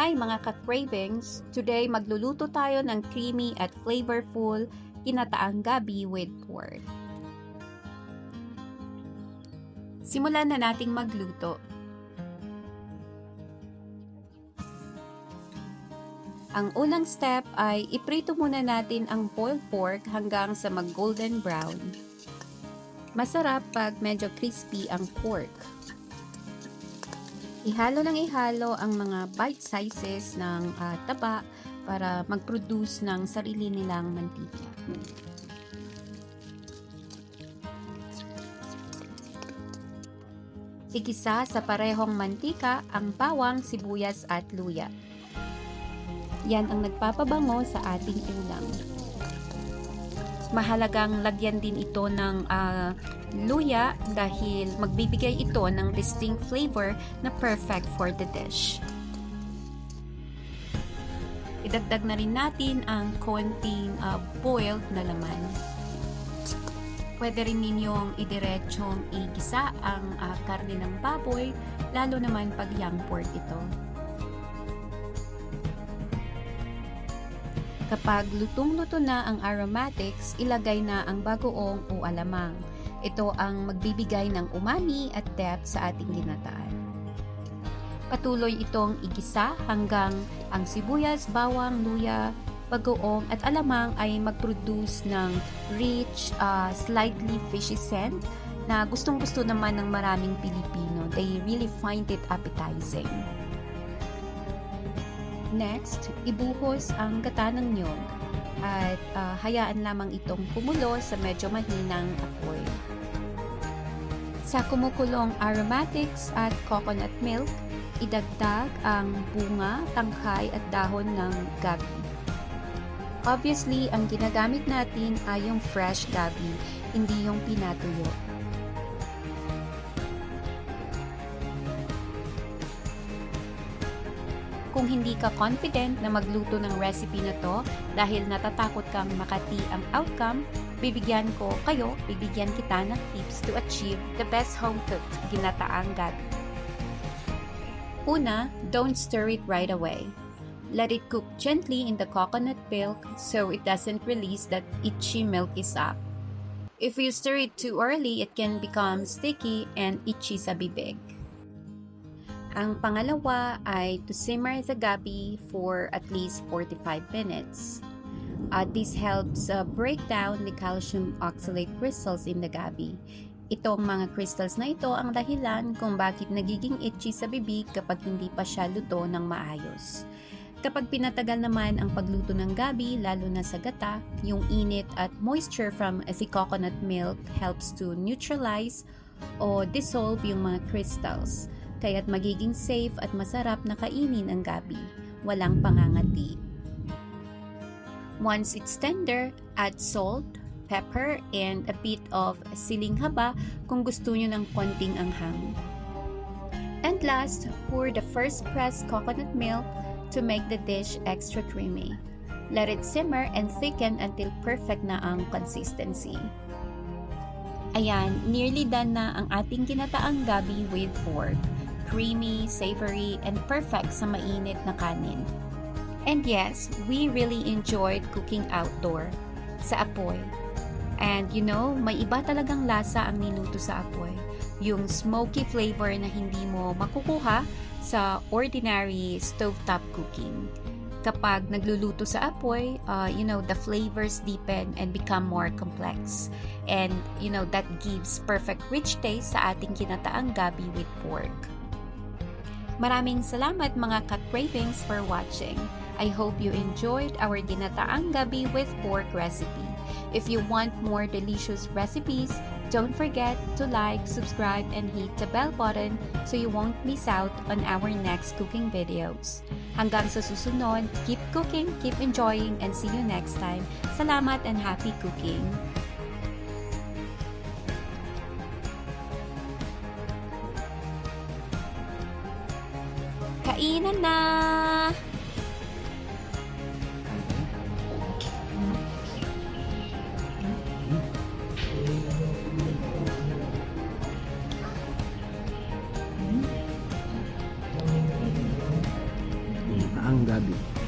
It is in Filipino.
Hi mga ka-cravings! Today magluluto tayo ng creamy at flavorful ginataang gabi with pork. Simulan na nating magluto. Ang unang step ay iprito muna natin ang boiled pork hanggang sa mag-golden brown. Masarap pag medyo crispy ang pork. Ihalo ng ihalo ang mga bite sizes ng taba para mag-produce ng sarili nilang mantika. Igisa sa parehong mantika ang bawang, sibuyas at luya. Yan ang nagpapabango sa ating ulam. Mahalagang lagyan din ito ng luya dahil magbibigay ito ng distinct flavor na perfect for the dish. Idagdag na rin natin ang konting boiled na laman. Pwede rin ninyong idiretsong igisa ang karne ng baboy, lalo naman pag young pork ito. Kapag lutong-luto na ang aromatics, ilagay na ang bagoong o alamang. Ito ang magbibigay ng umami at depth sa ating ginataan. Patuloy itong igisa hanggang ang sibuyas, bawang, luya, bagoong at alamang ay mag-produce ng rich, slightly fishy scent na gustong-gusto naman ng maraming Pilipino. They really find it appetizing. Next, ibuhos ang gata ng niyog at hayaan lamang itong kumulo sa medyo mahinang apoy. Sa kumukulong aromatics at coconut milk, idagdag ang bunga, tangkay at dahon ng gabi. Obviously, ang ginagamit natin ay yung fresh gabi, hindi yung pinatuyo. Kung hindi ka confident na magluto ng recipe na to dahil natatakot kang makati ang outcome, bibigyan kita ng tips to achieve the best home-cooked ginataang gabi. Una, don't stir it right away. Let it cook gently in the coconut milk so it doesn't release that itchy milky sap. If you stir it too early, it can become sticky and itchy sa bibig. Ang pangalawa ay to simmer the gabi for at least 45 minutes. This helps break down the calcium oxalate crystals in the gabi. Itong mga crystals na ito ang dahilan kung bakit nagiging itchy sa bibig kapag hindi pa siya luto ng maayos. Kapag pinatagal naman ang pagluto ng gabi, lalo na sa gata, yung init at moisture from the coconut milk helps to neutralize o dissolve yung mga crystals. Kaya't magiging safe at masarap na kainin ang gabi. Walang pangangati. Once it's tender, add salt, pepper, and a bit of siling haba kung gusto nyo ng konting anghang. And last, pour the first pressed coconut milk to make the dish extra creamy. Let it simmer and thicken until perfect na ang consistency. Ayan, nearly done na ang ating ginataang gabi with pork. Creamy, savory, and perfect sa mainit na kanin. And yes, we really enjoyed cooking outdoor, sa apoy. And you know, may iba talagang lasa ang niluto sa apoy. Yung smoky flavor na hindi mo makukuha sa ordinary stovetop cooking. Kapag nagluluto sa apoy, the flavors deepen and become more complex. And that gives perfect rich taste sa ating ginataang gabi with pork. Maraming salamat mga ka-cravings for watching. I hope you enjoyed our ginataang gabi with pork recipe. If you want more delicious recipes, don't forget to like, subscribe, and hit the bell button so you won't miss out on our next cooking videos. Hanggang sa susunod, keep cooking, keep enjoying, and see you next time. Salamat and happy cooking! Kainan na! ngayong gabi.